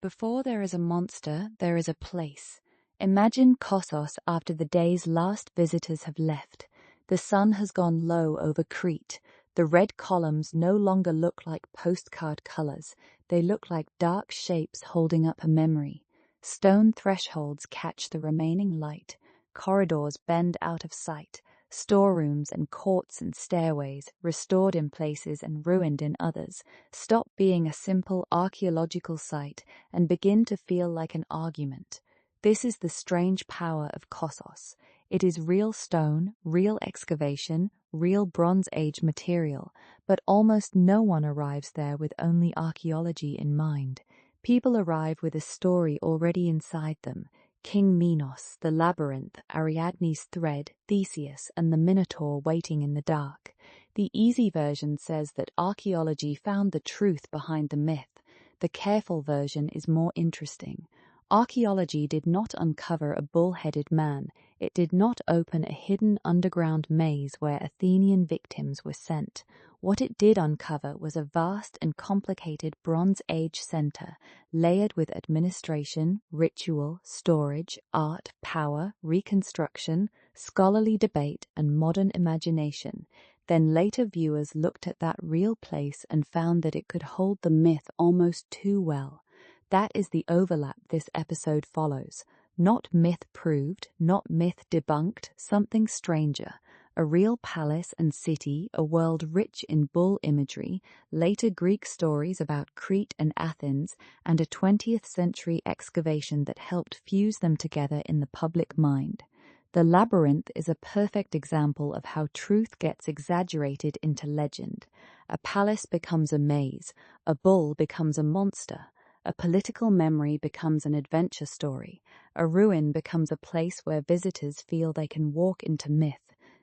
Before there is a monster, there is a place. Imagine Knossos after the day's last visitors have left. The sun has gone low over Crete. The red columns no longer look like postcard colors. They look like dark shapes holding up a memory. Stone thresholds catch the remaining light. Corridors bend out of sight. Storerooms and courts and stairways, restored in places and ruined in others, stop being a simple archaeological site and begin to feel like an argument. This is the strange power of Knossos. It is real stone, real excavation, real Bronze Age material, but almost no one arrives there with only archaeology in mind. People arrive with a story already inside them. King Minos, the Labyrinth, Ariadne's thread, Theseus, and the Minotaur waiting in the dark. The easy version says that archaeology found the truth behind the myth. The careful version is more interesting. Archaeology did not uncover a bull-headed man. It did not open a hidden underground maze where Athenian victims were sent. What it did uncover was a vast and complicated Bronze Age center, layered with administration, ritual, storage, art, power, reconstruction, scholarly debate, and modern imagination. Then later viewers looked at that real place and found that it could hold the myth almost too well. That is the overlap this episode follows. Not myth proved, not myth debunked, something stranger. A real palace and city, a world rich in bull imagery, later Greek stories about Crete and Athens, and a 20th century excavation that helped fuse them together in the public mind. The Labyrinth is a perfect example of how truth gets exaggerated into legend. A palace becomes a maze, a bull becomes a monster. A political memory becomes an adventure story. A ruin becomes a place where visitors feel they can walk into myth.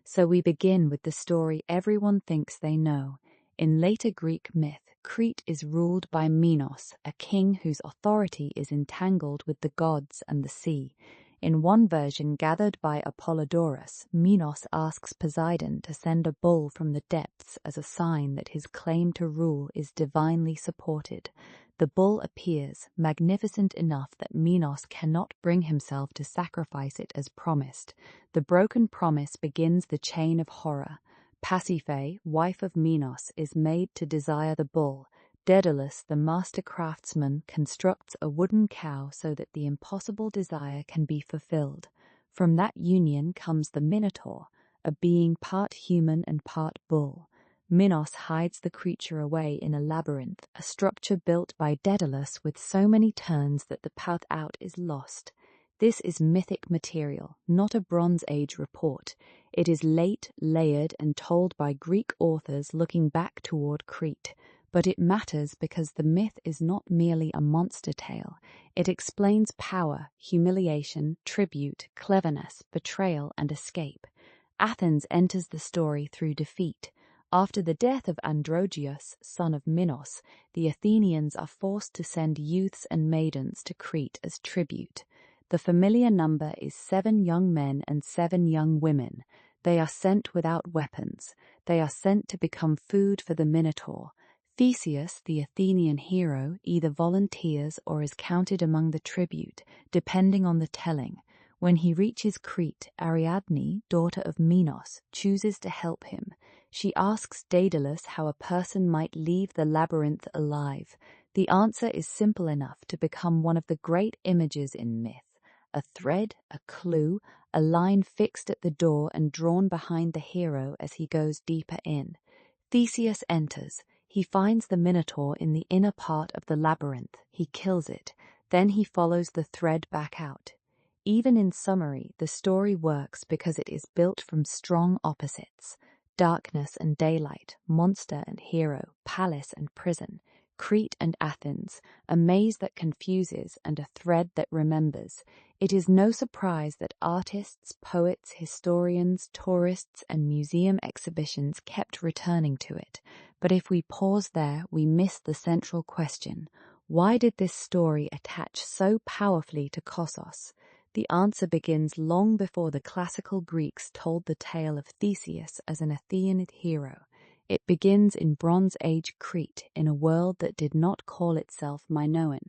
So we begin with the story everyone thinks they know. In later Greek myth, Crete is ruled by Minos, a king whose authority is entangled with the gods and the sea. In one version gathered by Apollodorus, Minos asks Poseidon to send a bull from the depths as a sign that his claim to rule is divinely supported. The bull appears, magnificent enough that Minos cannot bring himself to sacrifice it as promised. The broken promise begins the chain of horror. Pasiphae, wife of Minos, is made to desire the bull. Daedalus, the master craftsman, constructs a wooden cow so that the impossible desire can be fulfilled. From that union comes the Minotaur, a being part human and part bull. Minos hides the creature away in a labyrinth, a structure built by Daedalus with so many turns that the path out is lost. This is mythic material, not a Bronze Age report. It is late, layered, and told by Greek authors looking back toward Crete. But it matters because the myth is not merely a monster tale. It explains power, humiliation, tribute, cleverness, betrayal, and escape. Athens enters the story through defeat. After the death of Androgeus, son of Minos, the Athenians are forced to send youths and maidens to Crete as tribute. The familiar number is 7 young men and 7 young women. They are sent without weapons. They are sent to become food for the Minotaur. Theseus, the Athenian hero, either volunteers or is counted among the tribute, depending on the telling. When he reaches Crete, Ariadne, daughter of Minos, chooses to help him. She asks Daedalus how a person might leave the labyrinth alive. The answer is simple enough to become one of the great images in myth. A thread, a clue, a line fixed at the door and drawn behind the hero as he goes deeper in. Theseus enters. He finds the Minotaur in the inner part of the labyrinth. He kills it. Then he follows the thread back out. Even in summary, the story works because it is built from strong opposites. Darkness and daylight, monster and hero, palace and prison, Crete and Athens, a maze that confuses and a thread that remembers. It is no surprise that artists, poets, historians, tourists, and museum exhibitions kept returning to it. But if we pause there, we miss the central question. Why did this story attach so powerfully to Knossos? The answer begins long before the classical Greeks told the tale of Theseus as an Athenian hero. It begins in Bronze Age Crete, in a world that did not call itself Minoan.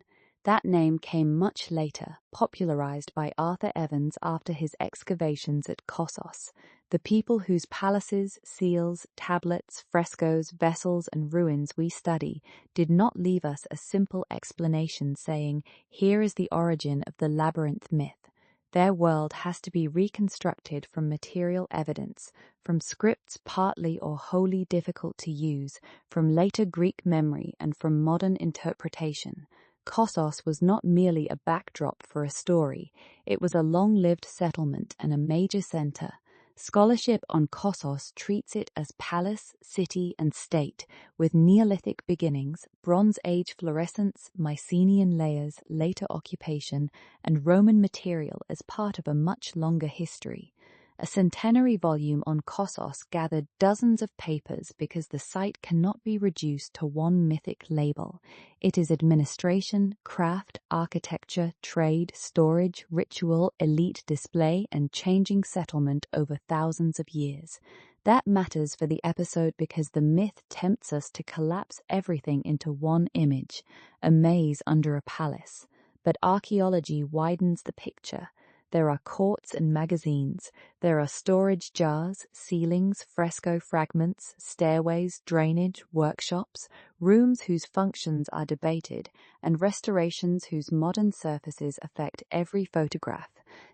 That name came much later, popularized by Arthur Evans after his excavations at Knossos. The people whose palaces, seals, tablets, frescoes, vessels, and ruins we study did not leave us a simple explanation saying, "Here is the origin of the Labyrinth myth." Their world has to be reconstructed from material evidence, from scripts partly or wholly difficult to use, from later Greek memory, and from modern interpretation. Knossos was not merely a backdrop for a story, it was a long-lived settlement and a major center. Scholarship on Knossos treats it as palace, city, and state, with Neolithic beginnings, Bronze Age fluorescence, Mycenaean layers, later occupation, and Roman material as part of a much longer history. A centenary volume on Knossos gathered dozens of papers because the site cannot be reduced to one mythic label. It is administration, craft, architecture, trade, storage, ritual, elite display, and changing settlement over thousands of years. That matters for the episode because the myth tempts us to collapse everything into one image, a maze under a palace. But archaeology widens the picture. There are courts and magazines. There are storage jars, ceilings, fresco fragments, stairways, drainage, workshops, rooms whose functions are debated, and restorations whose modern surfaces affect every photograph.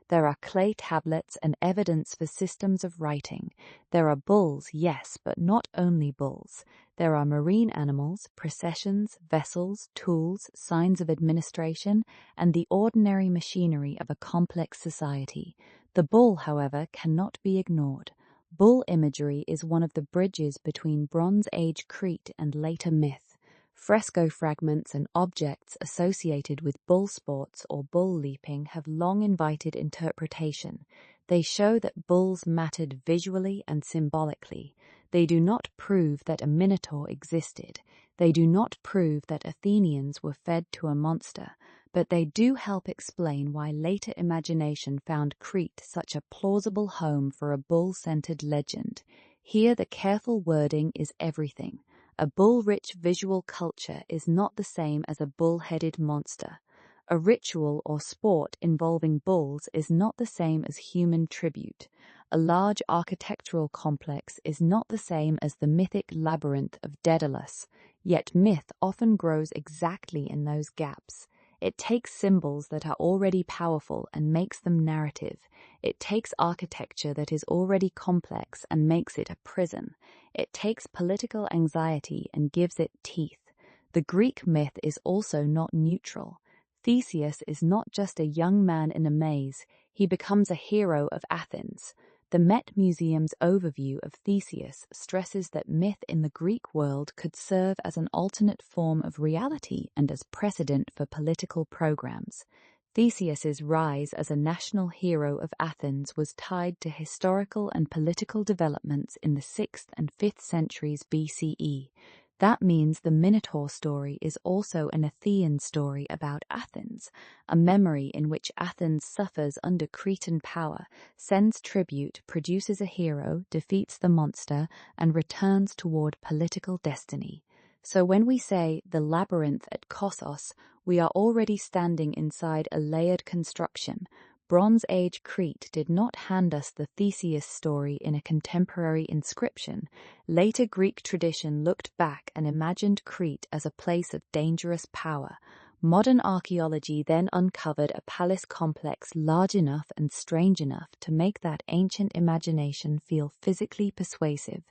There are clay tablets and evidence for systems of writing. There are bulls, yes, but not only bulls. There are marine animals, processions, vessels, tools, signs of administration, and the ordinary machinery of a complex society. The bull, however, cannot be ignored. Bull imagery is one of the bridges between Bronze Age Crete and later myth. Fresco fragments and objects associated with bull sports or bull leaping have long invited interpretation. They show that bulls mattered visually and symbolically. They do not prove that a Minotaur existed. They do not prove that Athenians were fed to a monster, but they do help explain why later imagination found Crete such a plausible home for a bull-centered legend. Here the careful wording is everything. A bull-rich visual culture is not the same as a bull-headed monster. A ritual or sport involving bulls is not the same as human tribute. A large architectural complex is not the same as the mythic labyrinth of Daedalus, yet myth often grows exactly in those gaps. It takes symbols that are already powerful and makes them narrative. It takes architecture that is already complex and makes it a prison. It takes political anxiety and gives it teeth. The Greek myth is also not neutral. Theseus is not just a young man in a maze, he becomes a hero of Athens. The Met Museum's overview of Theseus stresses that myth in the Greek world could serve as an alternate form of reality and as precedent for political programs. Theseus's rise as a national hero of Athens was tied to historical and political developments in the 6th and 5th centuries BCE. That means the Minotaur story is also an Athenian story about Athens, a memory in which Athens suffers under Cretan power, sends tribute, produces a hero, defeats the monster, and returns toward political destiny. So when we say the labyrinth at Knossos, we are already standing inside a layered construction. Bronze Age Crete did not hand us the Theseus story in a contemporary inscription. Later Greek tradition looked back and imagined Crete as a place of dangerous power. Modern archaeology then uncovered a palace complex large enough and strange enough to make that ancient imagination feel physically persuasive.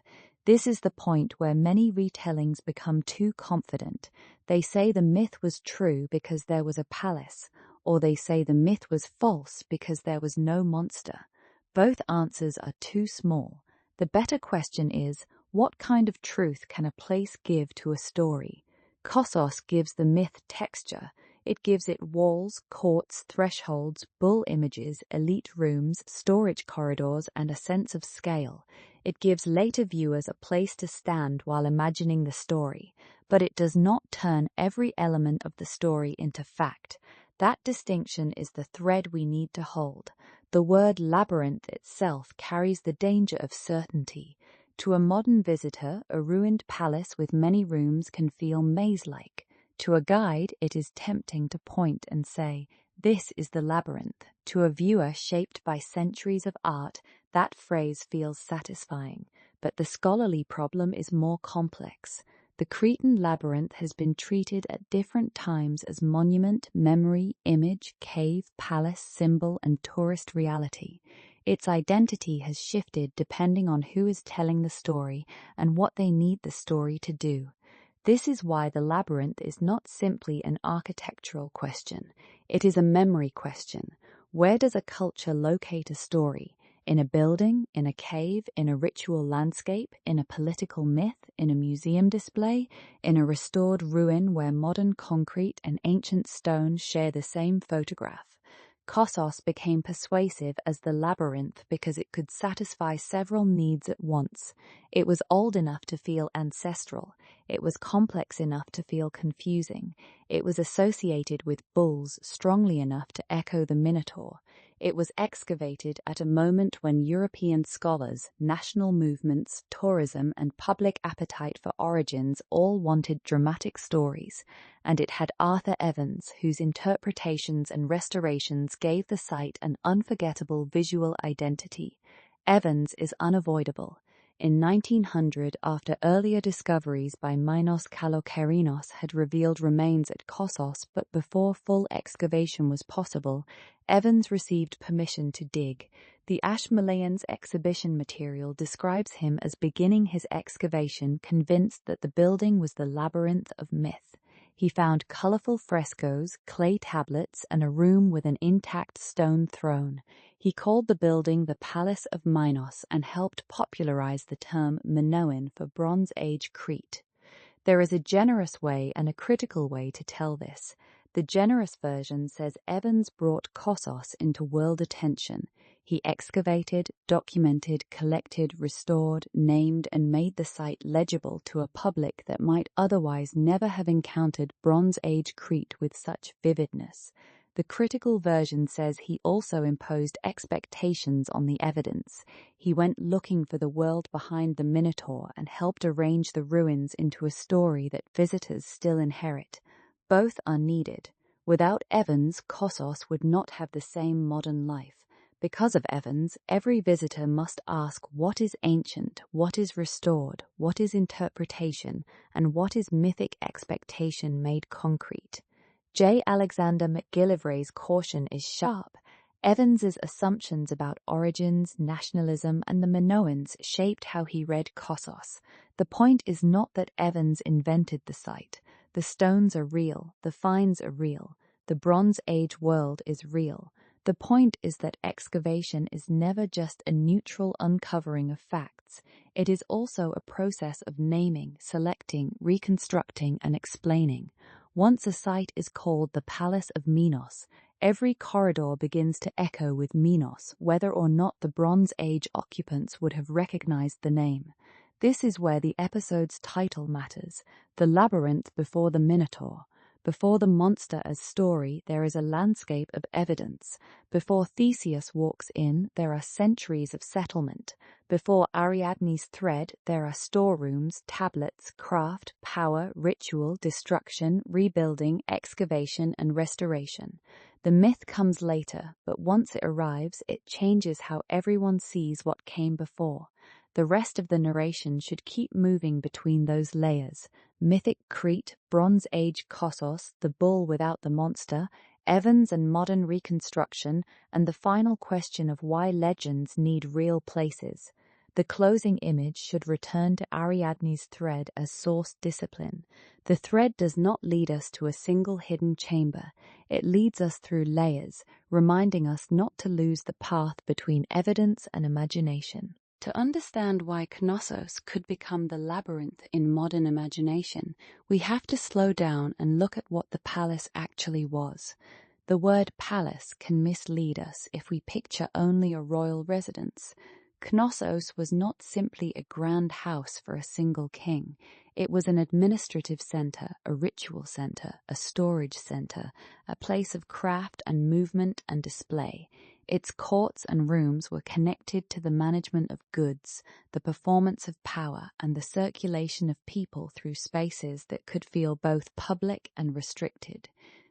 This is the point where many retellings become too confident. They say the myth was true because there was a palace, or they say the myth was false because there was no monster. Both answers are too small. The better question is, what kind of truth can a place give to a story? Knossos gives the myth texture. It gives it walls, courts, thresholds, bull images, elite rooms, storage corridors, and a sense of scale. It gives later viewers a place to stand while imagining the story, but it does not turn every element of the story into fact. That distinction is the thread we need to hold. The word labyrinth itself carries the danger of certainty. To a modern visitor, a ruined palace with many rooms can feel maze-like. To a guide, it is tempting to point and say, "This is the labyrinth." To a viewer shaped by centuries of art, that phrase feels satisfying. But the scholarly problem is more complex. The Cretan labyrinth has been treated at different times as monument, memory, image, cave, palace, symbol, and tourist reality. Its identity has shifted depending on who is telling the story and what they need the story to do. This is why the labyrinth is not simply an architectural question. It is a memory question. Where does a culture locate a story? In a building, in a cave, in a ritual landscape, in a political myth, in a museum display, in a restored ruin where modern concrete and ancient stone share the same photograph? Knossos became persuasive as the labyrinth because it could satisfy several needs at once. It was old enough to feel ancestral. It was complex enough to feel confusing. It was associated with bulls strongly enough to echo the Minotaur. It was excavated at a moment when European scholars, national movements, tourism, and public appetite for origins all wanted dramatic stories. And it had Arthur Evans, whose interpretations and restorations gave the site an unforgettable visual identity. Evans is unavoidable. In 1900, after earlier discoveries by Minos Kalokerinos had revealed remains at Knossos, but before full excavation was possible, Evans received permission to dig. The Ashmolean's exhibition material describes him as beginning his excavation convinced that the building was the labyrinth of myth. He found colorful frescoes, clay tablets, and a room with an intact stone throne. He called the building the Palace of Minos and helped popularize the term Minoan for Bronze Age Crete. There is a generous way and a critical way to tell this. The generous version says Evans brought Knossos into world attention. He excavated, documented, collected, restored, named, and made the site legible to a public that might otherwise never have encountered Bronze Age Crete with such vividness. The critical version says he also imposed expectations on the evidence. He went looking for the world behind the Minotaur and helped arrange the ruins into a story that visitors still inherit. Both are needed. Without Evans, Knossos would not have the same modern life. Because of Evans, every visitor must ask what is ancient, what is restored, what is interpretation, and what is mythic expectation made concrete. J. Alexander McGillivray's caution is sharp. Evans's assumptions about origins, nationalism, and the Minoans shaped how he read Knossos. The point is not that Evans invented the site. The stones are real, the finds are real, the Bronze Age world is real. The point is that excavation is never just a neutral uncovering of facts. It is also a process of naming, selecting, reconstructing, and explaining. Once a site is called the Palace of Minos, every corridor begins to echo with Minos, whether or not the Bronze Age occupants would have recognized the name. This is where the episode's title matters, the labyrinth before the Minotaur. Before the monster as story, there is a landscape of evidence. Before Theseus walks in, there are centuries of settlement. Before Ariadne's thread, there are storerooms, tablets, craft, power, ritual, destruction, rebuilding, excavation, and restoration. The myth comes later, but once it arrives, it changes how everyone sees what came before. The rest of the narration should keep moving between those layers. Mythic Crete, Bronze Age Knossos, the bull without the monster, Evans and modern reconstruction, and the final question of why legends need real places. The closing image should return to Ariadne's thread as source discipline. The thread does not lead us to a single hidden chamber. It leads us through layers, reminding us not to lose the path between evidence and imagination. To understand why Knossos could become the labyrinth in modern imagination, we have to slow down and look at what the palace actually was. The word palace can mislead us if we picture only a royal residence. Knossos was not simply a grand house for a single king. It was an administrative center, a ritual center, a storage center, a place of craft and movement and display. Its courts and rooms were connected to the management of goods, the performance of power, and the circulation of people through spaces that could feel both public and restricted.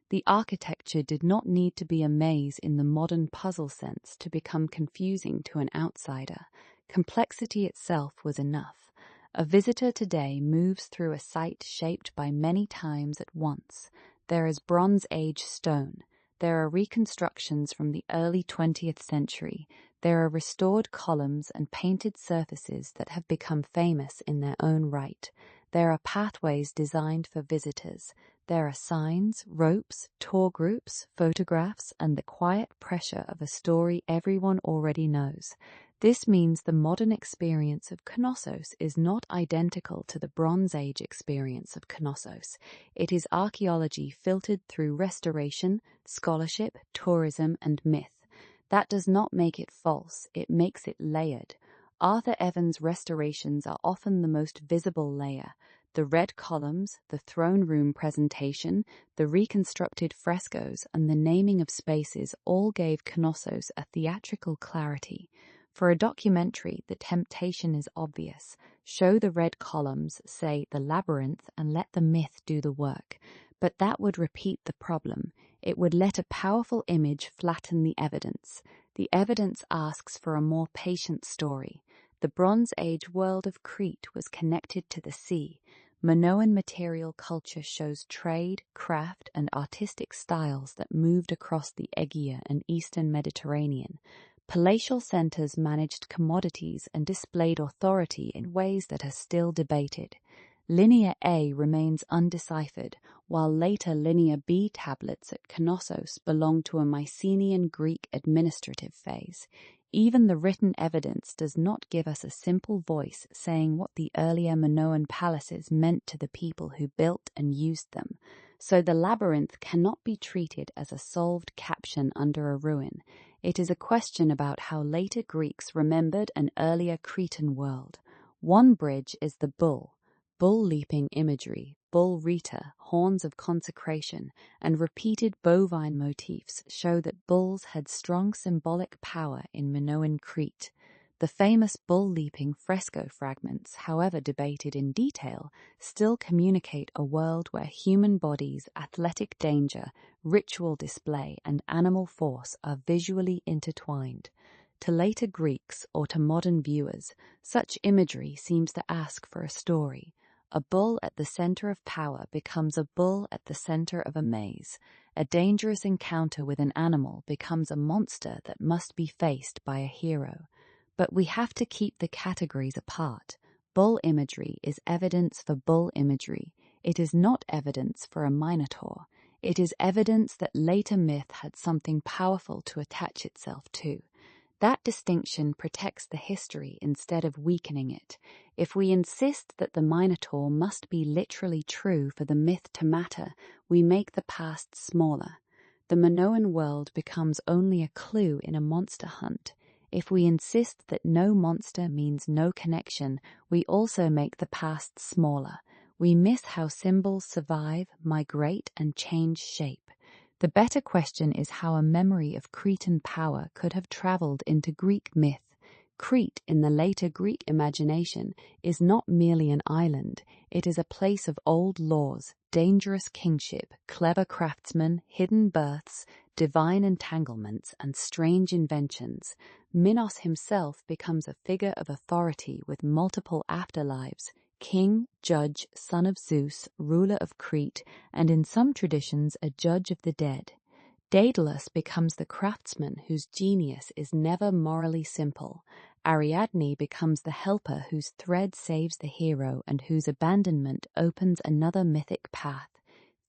The architecture did not need to be a maze in the modern puzzle sense to become confusing to an outsider. Complexity itself was enough. A visitor today moves through a site shaped by many times at once. There is Bronze Age stone. There are reconstructions from the early 20th century. There are restored columns and painted surfaces that have become famous in their own right. There are pathways designed for visitors. There are signs, ropes, tour groups, photographs, and the quiet pressure of a story everyone already knows. This means the modern experience of Knossos is not identical to the Bronze Age experience of Knossos. It is archaeology filtered through restoration, scholarship, tourism, and myth. That does not make it false, it makes it layered. Arthur Evans' restorations are often the most visible layer. The red columns, the throne room presentation, the reconstructed frescoes, and the naming of spaces all gave Knossos a theatrical clarity. For a documentary, the temptation is obvious. Show the red columns, say the Labyrinth, and let the myth do the work. But that would repeat the problem. It would let a powerful image flatten the evidence. The evidence asks for a more patient story. The Bronze Age world of Crete was connected to the sea. Minoan material culture shows trade, craft, and artistic styles that moved across the Aegean and eastern Mediterranean. Palatial centers managed commodities and displayed authority in ways that are still debated. Linear A remains undeciphered, while later Linear B tablets at Knossos belong to a Mycenaean Greek administrative phase. Even the written evidence does not give us a simple voice saying what the earlier Minoan palaces meant to the people who built and used them. So the labyrinth cannot be treated as a solved caption under a ruin. It is a question about how later Greeks remembered an earlier Cretan world. One bridge is the bull leaping imagery, bull rita, horns of consecration, and repeated bovine motifs show that bulls had strong symbolic power in Minoan Crete. The famous bull-leaping fresco fragments, however debated in detail, still communicate a world where human bodies, athletic danger, ritual display, and animal force are visually intertwined. To later Greeks or to modern viewers, such imagery seems to ask for a story. A bull at the center of power becomes a bull at the center of a maze. A dangerous encounter with an animal becomes a monster that must be faced by a hero. But we have to keep the categories apart. Bull imagery is evidence for bull imagery. It is not evidence for a Minotaur. It is evidence that later myth had something powerful to attach itself to. That distinction protects the history instead of weakening it. If we insist that the Minotaur must be literally true for the myth to matter, we make the past smaller. The Minoan world becomes only a clue in a monster hunt. If we insist that no monster means no connection, we also make the past smaller. We miss how symbols survive, migrate, and change shape. The better question is how a memory of Cretan power could have traveled into Greek myth. Crete, in the later Greek imagination, is not merely an island. It is a place of old laws, dangerous kingship, clever craftsmen, hidden births, divine entanglements, and strange inventions. Minos himself becomes a figure of authority with multiple afterlives. King, judge, son of Zeus, ruler of Crete, and in some traditions a judge of the dead. Daedalus becomes the craftsman whose genius is never morally simple. Ariadne becomes the helper whose thread saves the hero and whose abandonment opens another mythic path.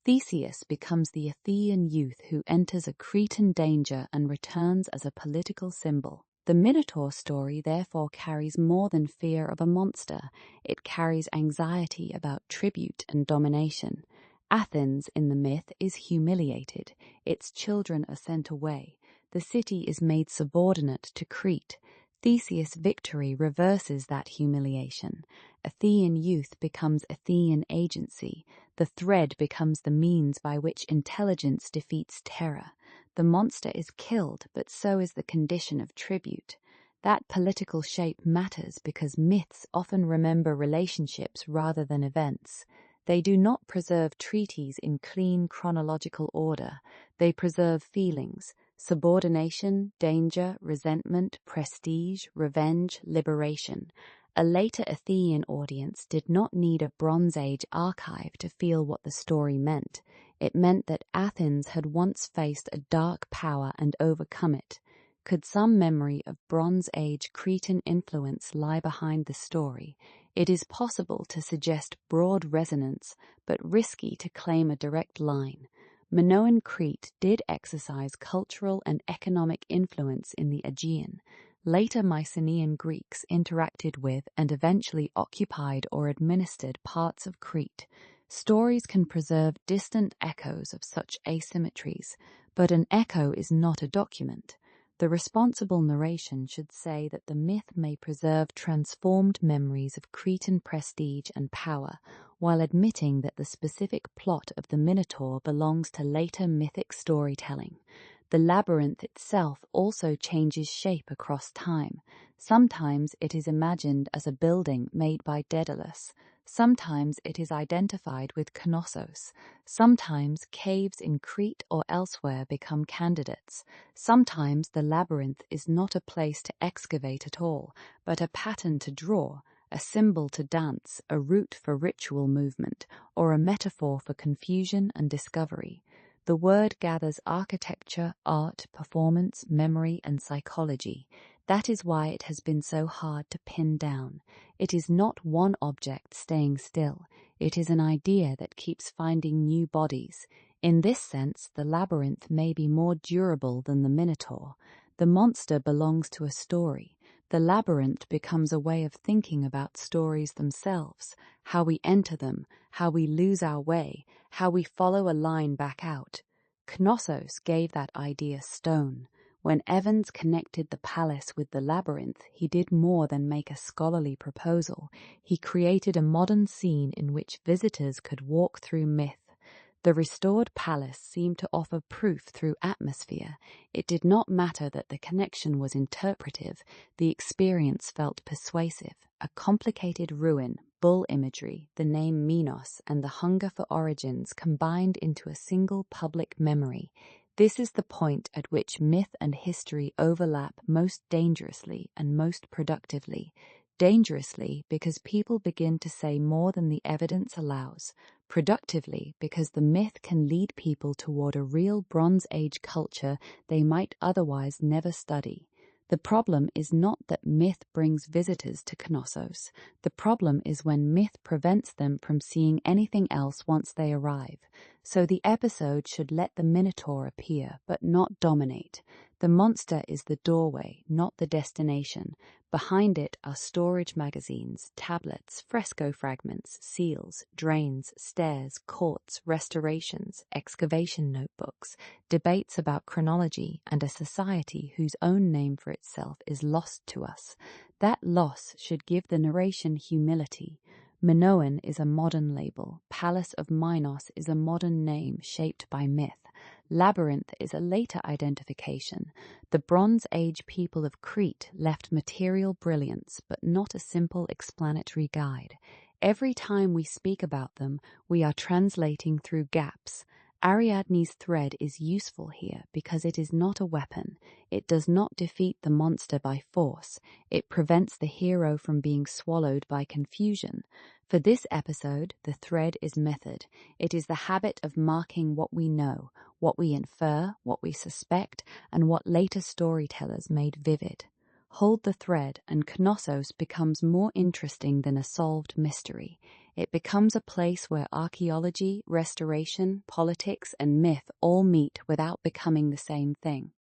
Theseus becomes the Athenian youth who enters a Cretan danger and returns as a political symbol. The Minotaur story therefore carries more than fear of a monster. It carries anxiety about tribute and domination. Athens, in the myth, is humiliated. Its children are sent away. The city is made subordinate to Crete. Theseus' victory reverses that humiliation. Athenian youth becomes Athenian agency. The thread becomes the means by which intelligence defeats terror. The monster is killed, but so is the condition of tribute. That political shape matters because myths often remember relationships rather than events. They do not preserve treaties in clean chronological order. They preserve feelings: subordination, danger, resentment, prestige, revenge, liberation. A later Athenian audience did not need a Bronze Age archive to feel what the story meant. It meant that Athens had once faced a dark power and overcome it. Could some memory of Bronze Age Cretan influence lie behind the story? It is possible to suggest broad resonance, but risky to claim a direct line. Minoan Crete did exercise cultural and economic influence in the Aegean. Later Mycenaean Greeks interacted with and eventually occupied or administered parts of Crete. Stories can preserve distant echoes of such asymmetries, but an echo is not a document. The responsible narration should say that the myth may preserve transformed memories of Cretan prestige and power, while admitting that the specific plot of the Minotaur belongs to later mythic storytelling. The labyrinth itself also changes shape across time. Sometimes it is imagined as a building made by Daedalus. Sometimes it is identified with Knossos. Sometimes caves in Crete or elsewhere become candidates. Sometimes the labyrinth is not a place to excavate at all, but a pattern to draw, a symbol to dance, a route for ritual movement, or a metaphor for confusion and discovery. The word gathers architecture, art, performance, memory, and psychology. That is why it has been so hard to pin down. It is not one object staying still. It is an idea that keeps finding new bodies. In this sense, the labyrinth may be more durable than the Minotaur. The monster belongs to a story. The labyrinth becomes a way of thinking about stories themselves, how we enter them, how we lose our way, how we follow a line back out. Knossos gave that idea stone. When Evans connected the palace with the labyrinth, he did more than make a scholarly proposal. He created a modern scene in which visitors could walk through myth. The restored palace seemed to offer proof through atmosphere. It did not matter that the connection was interpretive. The experience felt persuasive. A complicated ruin, bull imagery, the name Minos, and the hunger for origins combined into a single public memory. This is the point at which myth and history overlap most dangerously and most productively. Dangerously because people begin to say more than the evidence allows. Productively because the myth can lead people toward a real Bronze Age culture they might otherwise never study. The problem is not that myth brings visitors to Knossos. The problem is when myth prevents them from seeing anything else once they arrive. So the episode should let the Minotaur appear, but not dominate. The monster is the doorway, not the destination. Behind it are storage magazines, tablets, fresco fragments, seals, drains, stairs, courts, restorations, excavation notebooks, debates about chronology, and a society whose own name for itself is lost to us. That loss should give the narration humility. Minoan is a modern label. Palace of Minos is a modern name shaped by myth. Labyrinth is a later identification. The Bronze Age people of Crete left material brilliance, but not a simple explanatory guide. Every time we speak about them, we are translating through gaps. Ariadne's thread is useful here because it is not a weapon. It does not defeat the monster by force. It prevents the hero from being swallowed by confusion. For this episode, the thread is method. It is the habit of marking what we know, what we infer, what we suspect, and what later storytellers made vivid. Hold the thread, and Knossos becomes more interesting than a solved mystery. It becomes a place where archaeology, restoration, politics, and myth all meet without becoming the same thing.